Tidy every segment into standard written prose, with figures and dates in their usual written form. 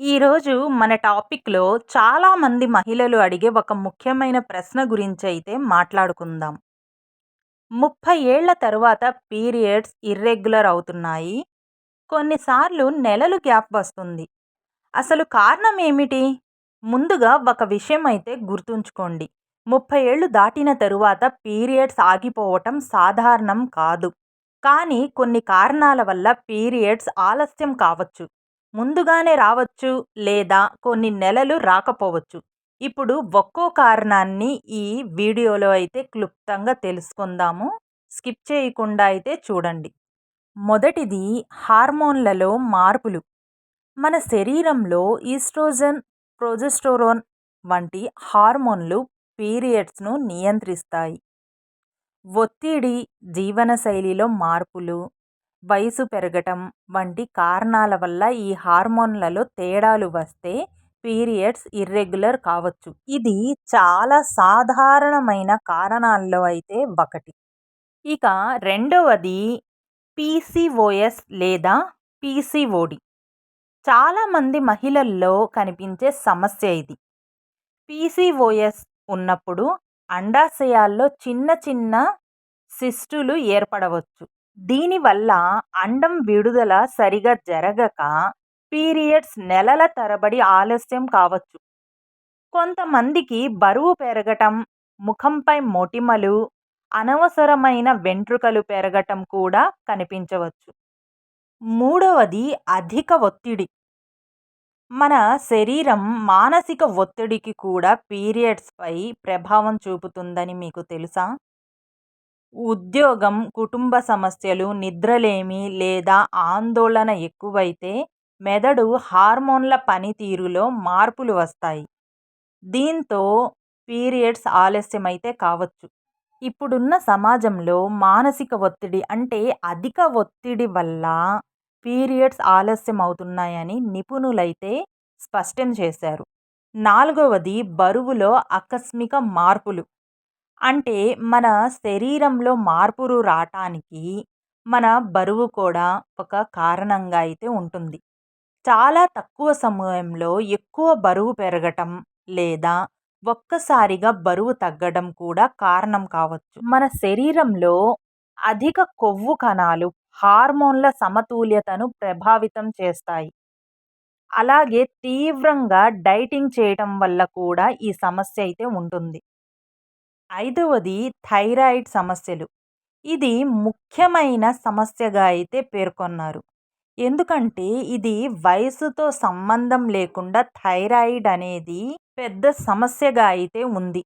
ఈరోజు మన టాపిక్‌లో చాలామంది మహిళలు అడిగే ఒక ముఖ్యమైన ప్రశ్న గురించైతే మాట్లాడుకుందాం. 30 ఏళ్ల తరువాత పీరియడ్స్ ఇర్రెగ్యులర్ అవుతున్నాయి. కొన్నిసార్లు నెలలు గ్యాప్ వస్తుంది. అసలు కారణం ఏమిటి? ముందుగా ఒక విషయం అయితే గుర్తుంచుకోండి. 30 ఏళ్లు దాటిన తరువాత పీరియడ్స్ ఆగిపోవటం సాధారణం కాదు. కానీ కొన్ని కారణాల వల్ల పీరియడ్స్ ఆలస్యం కావచ్చు. ముందుగానే రావచ్చు లేదా కొన్ని నెలలు రాకపోవచ్చు. ఇప్పుడు ఒక్కో కారణాన్ని ఈ వీడియోలో అయితే క్లుప్తంగా తెలుసుకుందాము. స్కిప్ చేయకుండా అయితే చూడండి. మొదటిది హార్మోన్లలో మార్పులు. మన శరీరంలో ఈస్ట్రోజన్, ప్రొజెస్టెరాన్ వంటి హార్మోన్లు పీరియడ్స్‌ను నియంత్రిస్తాయి. ఒత్తిడి, జీవనశైలిలో మార్పులు, వయసు పెరగటం వంటి కారణాల వల్ల ఈ హార్మోన్లలో తేడాలు వస్తే పీరియడ్స్ ఇర్రెగ్యులర్ కావచ్చు. ఇది చాలా సాధారణమైన కారణాల్లో అయితే ఒకటి. ఇక రెండవది పీసీఓఎస్ లేదా పీసీఓడి. చాలామంది మహిళల్లో కనిపించే సమస్య ఇది. పీసీఓఎస్ ఉన్నప్పుడు అండాశయాల్లో చిన్న చిన్న సిస్టులు ఏర్పడవచ్చు. దీనివల్ల అండం విడుదల సరిగా జరగక పీరియడ్స్ నెలల తరబడి ఆలస్యం కావచ్చు. కొంతమందికి బరువు పెరగటం, ముఖంపై మొటిమలు, అనవసరమైన వెంట్రుకలు పెరగటం కూడా కనిపించవచ్చు. మూడవది అధిక ఒత్తిడి. మన శరీరం మానసిక ఒత్తిడికి కూడా పీరియడ్స్‌పై ప్రభావం చూపుతుందని మీకు తెలుసా? ఉద్యోగం, కుటుంబ సమస్యలు, నిద్రలేమి లేదా ఆందోళన ఎక్కువైతే మెదడు హార్మోన్ల పనితీరులో మార్పులు వస్తాయి. దీంతో పీరియడ్స్ ఆలస్యమైతే కావచ్చు. ఇప్పుడున్న సమాజంలో మానసిక ఒత్తిడి అంటే అధిక ఒత్తిడి వల్ల పీరియడ్స్ ఆలస్యం అవుతున్నాయని నిపుణులైతే స్పష్టం చేశారు. నాలుగవది బరువులో ఆకస్మిక మార్పులు. అంటే మన శరీరంలో మార్పులు రాటానికి మన బరువు కూడా ఒక కారణంగా అయితే ఉంటుంది. చాలా తక్కువ సమయంలో ఎక్కువ బరువు పెరగటం లేదా ఒక్కసారిగా బరువు తగ్గడం కూడా కారణం కావచ్చు. మన శరీరంలో అధిక కొవ్వు కణాలు హార్మోన్ల సమతుల్యతను ప్రభావితం చేస్తాయి. అలాగే తీవ్రంగా డైటింగ్ చేయటం వల్ల కూడా ఈ సమస్య అయితే ఉంటుంది. ఐదవది థైరాయిడ్ సమస్యలు. ఇది ముఖ్యమైన సమస్యగా అయితే పేర్కొన్నారు. ఎందుకంటే ఇది వయసుతో సంబంధం లేకుండా థైరాయిడ్ అనేది పెద్ద సమస్యగా అయితే ఉంది.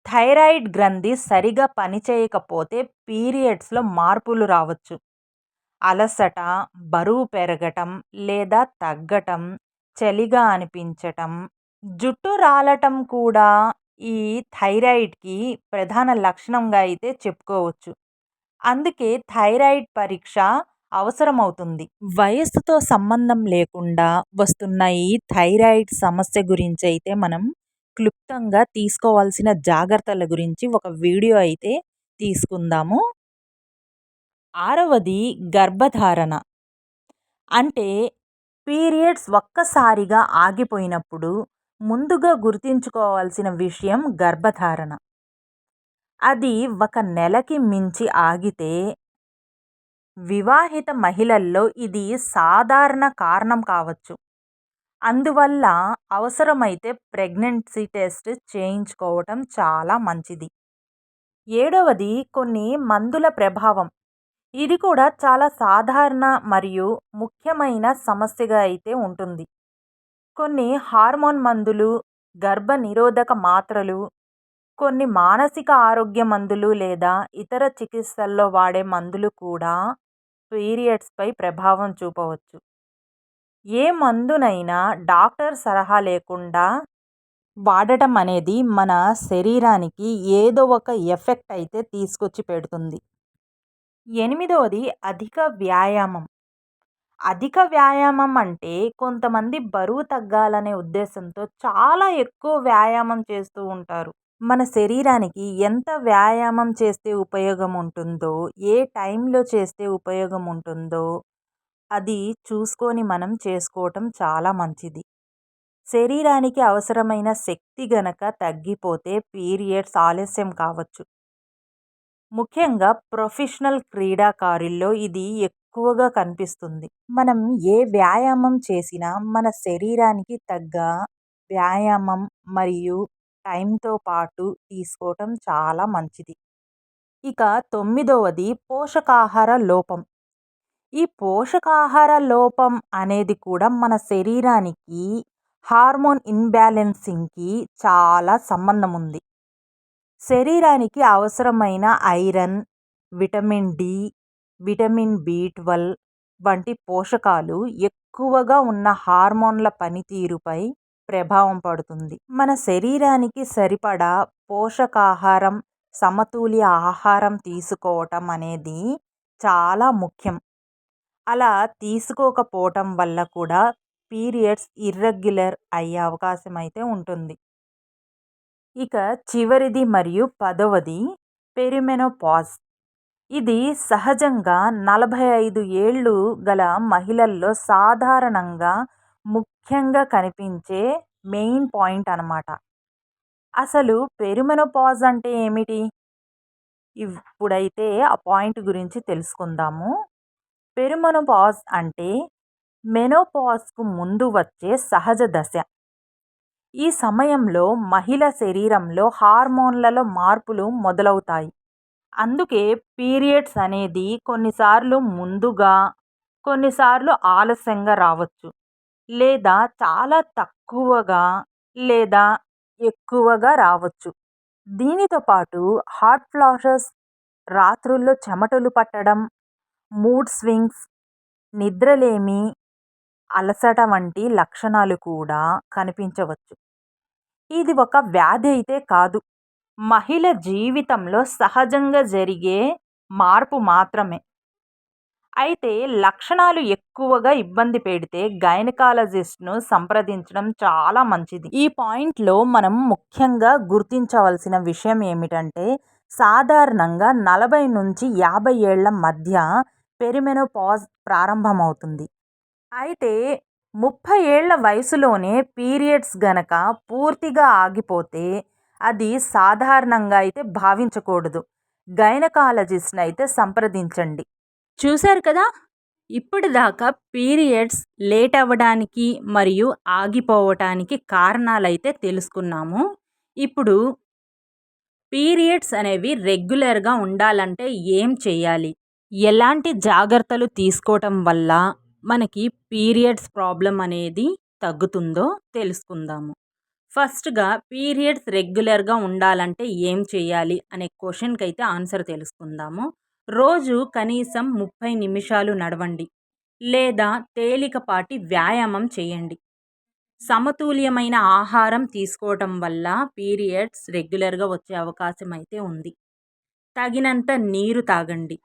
థైరాయిడ్ గ్రంథి సరిగా పనిచేయకపోతే పీరియడ్స్‌లో మార్పులు రావచ్చు. అలసట, బరువు పెరగటం లేదా తగ్గటం, చలిగా అనిపించటం, జుట్టు రాలటం కూడా ఈ థైరాయిడ్‌కి ప్రధాన లక్షణంగా అయితే చెప్పుకోవచ్చు. అందుకే థైరాయిడ్ పరీక్ష అవసరమవుతుంది. వయస్సుతో సంబంధం లేకుండా వస్తున్న ఈ థైరాయిడ్ సమస్య గురించి అయితే మనం క్లుప్తంగా తీసుకోవాల్సిన జాగ్రత్తల గురించి ఒక వీడియో అయితే తీసుకుందాము. ఆరవది గర్భధారణ. అంటే పీరియడ్స్ ఒక్కసారిగా ఆగిపోయినప్పుడు ముందుగా గుర్తుంచుకోవాల్సిన విషయం గర్భధారణ. అది ఒక నెలకి మించి ఆగితే వివాహిత మహిళల్లో ఇది సాధారణ కారణం కావచ్చు. అందువల్ల అవసరమైతే ప్రెగ్నెన్సీ టెస్ట్ చేయించుకోవటం చాలా మంచిది. ఏడవది కొన్ని మందుల ప్రభావం. ఇది కూడా చాలా సాధారణ మరియు ముఖ్యమైన సమస్యగా అయితే ఉంటుంది. కొన్ని హార్మోన్ మందులు, గర్భ నిరోధక మాత్రలు, కొన్ని మానసిక ఆరోగ్య మందులు లేదా ఇతర చికిత్సల్లో వాడే మందులు కూడా పీరియడ్స్‌పై ప్రభావం చూపవచ్చు. ఏ మందునైనా డాక్టర్ సలహా లేకుండా వాడటం అనేది మన శరీరానికి ఏదో ఒక ఎఫెక్ట్ అయితే తీసుకొచ్చి పెడుతుంది. ఎనిమిదవది అధిక వ్యాయామం. అధిక వ్యాయామం అంటే కొంతమంది బరువు తగ్గాలనే ఉద్దేశంతో చాలా ఎక్కువ వ్యాయామం చేస్తూ ఉంటారు. మన శరీరానికి ఎంత వ్యాయామం చేస్తే ఉపయోగం ఉంటుందో, ఏ టైంలో చేస్తే ఉపయోగం ఉంటుందో అది చూసుకొని మనం చేసుకోవటం చాలా మంచిది. శరీరానికి అవసరమైన శక్తి గనక తగ్గిపోతే పీరియడ్స్ ఆలస్యం కావచ్చు. ముఖ్యంగా ప్రొఫెషనల్ క్రీడాకారుల్లో ఇది ఎక్కువగా కనిపిస్తుంది. మనం ఏ వ్యాయామం చేసినా మన శరీరానికి తగ్గ వ్యాయామం మరియు టైంతో పాటు తీసుకోవటం చాలా మంచిది. ఇక తొమ్మిదవది పోషకాహార లోపం. ఈ పోషకాహార లోపం అనేది కూడా మన శరీరానికి హార్మోన్ ఇన్‌బ్యాలెన్సింగ్‌కి చాలా సంబంధం ఉంది. శరీరానికి అవసరమైన ఐరన్, విటమిన్ డి, విటమిన్ బి12 వంటి పోషకాలు ఎక్కువగా ఉన్న హార్మోన్ల పనితీరుపై ప్రభావం పడుతుంది. మన శరీరానికి సరిపడా పోషకాహారం, సమతుల్య ఆహారం తీసుకోవటం అనేది చాలా ముఖ్యం. అలా తీసుకోకపోవటం వల్ల కూడా పీరియడ్స్ ఇర్రెగ్యులర్ అయ్యే అవకాశం అయితే ఉంటుంది. ఇక చివరిది మరియు 10వది పెరిమెనోపాజ్. ఇది సహజంగా 45 ఏళ్ళు గల మహిళల్లో సాధారణంగా ముఖ్యంగా కనిపించే మెయిన్ పాయింట్ అన్నమాట. అసలు పెరిమెనోపాజ్ అంటే ఏమిటి? ఇప్పుడైతే ఆ పాయింట్ గురించి తెలుసుకుందాము. పెరిమెనోపాజ్ అంటే మెనోపాజ్‌కు ముందు వచ్చే సహజ దశ. ఈ సమయంలో మహిళ శరీరంలో హార్మోన్లలో మార్పులు మొదలవుతాయి. అందుకే పీరియడ్స్ అనేది కొన్నిసార్లు ముందుగా, కొన్నిసార్లు ఆలస్యంగా రావచ్చు. లేదా చాలా తక్కువగా లేదా ఎక్కువగా రావచ్చు. దీనితో పాటు హాట్ ఫ్లాషెస్, రాత్రుల్లో చెమటలు పట్టడం, మూడ్ స్వింగ్స్, నిద్రలేమి, అలసట వంటి లక్షణాలు కూడా కనిపించవచ్చు. ఇది ఒక వ్యాధి అయితే కాదు. మహిళ జీవితంలో సహజంగా జరిగే మార్పు మాత్రమే. అయితే లక్షణాలు ఎక్కువగా ఇబ్బంది పెడితే గైనకాలజిస్ట్‌ను సంప్రదించడం చాలా మంచిది. ఈ పాయింట్‌లో మనం ముఖ్యంగా గుర్తించవలసిన విషయం ఏమిటంటే సాధారణంగా 40-50 ఏళ్ల మధ్య పెరిమెనోపాజ్ ప్రారంభమవుతుంది. అయితే 30 ఏళ్ల వయసులోనే పీరియడ్స్ గనక పూర్తిగా ఆగిపోతే అది సాధారణంగా అయితే భావించకూడదు. గైనకాలజిస్ట్‌ని అయితే సంప్రదించండి. చూశారు కదా! ఇప్పటిదాకా పీరియడ్స్ లేట్ అవ్వడానికి మరియు ఆగిపోవటానికి కారణాలైతే తెలుసుకున్నాము. ఇప్పుడు పీరియడ్స్ అనేవి రెగ్యులర్‌గా ఉండాలంటే ఏం చేయాలి? ఎలాంటి జాగ్రత్తలు తీసుకోవటం వల్ల మనకి పీరియడ్స్ ప్రాబ్లమ్ అనేది తగ్గుతుందో తెలుసుకుందాము. ఫస్ట్‌గా పీరియడ్స్ రెగ్యులర్‌గా ఉండాలంటే ఏం చేయాలి అనే క్వెషన్‌కి అయితే ఆన్సర్ తెలుసుకుందాము. రోజు కనీసం 30 నిమిషాలు నడవండి లేదా తేలికపాటి వ్యాయామం చేయండి. సమతుల్యమైన ఆహారం తీసుకోవటం వల్ల పీరియడ్స్ రెగ్యులర్‌గా వచ్చే అవకాశం అయితే ఉంది. తగినంత నీరు తాగండి.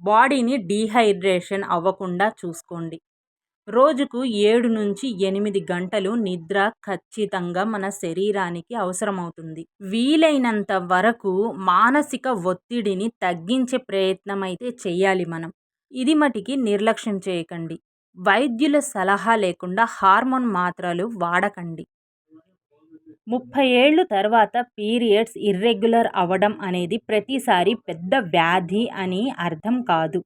బాడీని డీహైడ్రేషన్ అవ్వకుండా చూసుకోండి. రోజుకు 7-8 గంటలు నిద్ర ఖచ్చితంగా మన శరీరానికి అవసరమవుతుంది. వీలైనంత వరకు మానసిక ఒత్తిడిని తగ్గించే ప్రయత్నం అయితే చేయాలి మనం. ఇది మటికి నిర్లక్ష్యం చేయకండి. వైద్యుల సలహా లేకుండా హార్మోన్ మాత్రలు వాడకండి. 30 ఏళ్ళు తర్వాత పీరియడ్స్ ఇర్రెగ్యులర్ అవ్వడం అనేది ప్రతిసారి పెద్ద వ్యాధి అని అర్థం కాదు.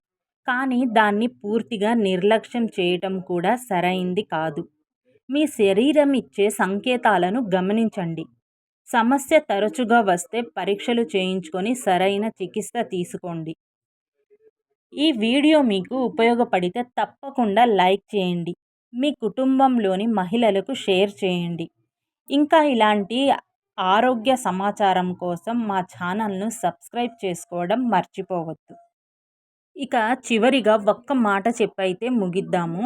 కానీ దాన్ని పూర్తిగా నిర్లక్ష్యం చేయటం కూడా సరైంది కాదు. మీ శరీరం ఇచ్చే సంకేతాలను గమనించండి. సమస్య తరచుగా వస్తే పరీక్షలు చేయించుకొని సరైన చికిత్స తీసుకోండి. ఈ వీడియో మీకు ఉపయోగపడితే తప్పకుండా లైక్ చేయండి. మీ కుటుంబంలోని మహిళలకు షేర్ చేయండి. ఇంకా ఇలాంటి ఆరోగ్య సమాచారం కోసం మా ఛానల్‌ను సబ్స్క్రైబ్ చేసుకోవడం మర్చిపోవద్దు. ఇక చివరిగా ఒక్క మాట చెప్పైతే ముగిద్దాము.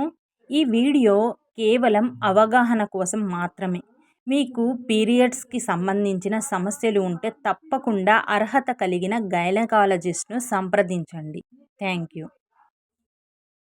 ఈ వీడియో కేవలం అవగాహన కోసం మాత్రమే. మీకు పీరియడ్స్‌కి సంబంధించిన సమస్యలు ఉంటే తప్పకుండా అర్హత కలిగిన గైనకాలజిస్ట్‌ను సంప్రదించండి. Thank you.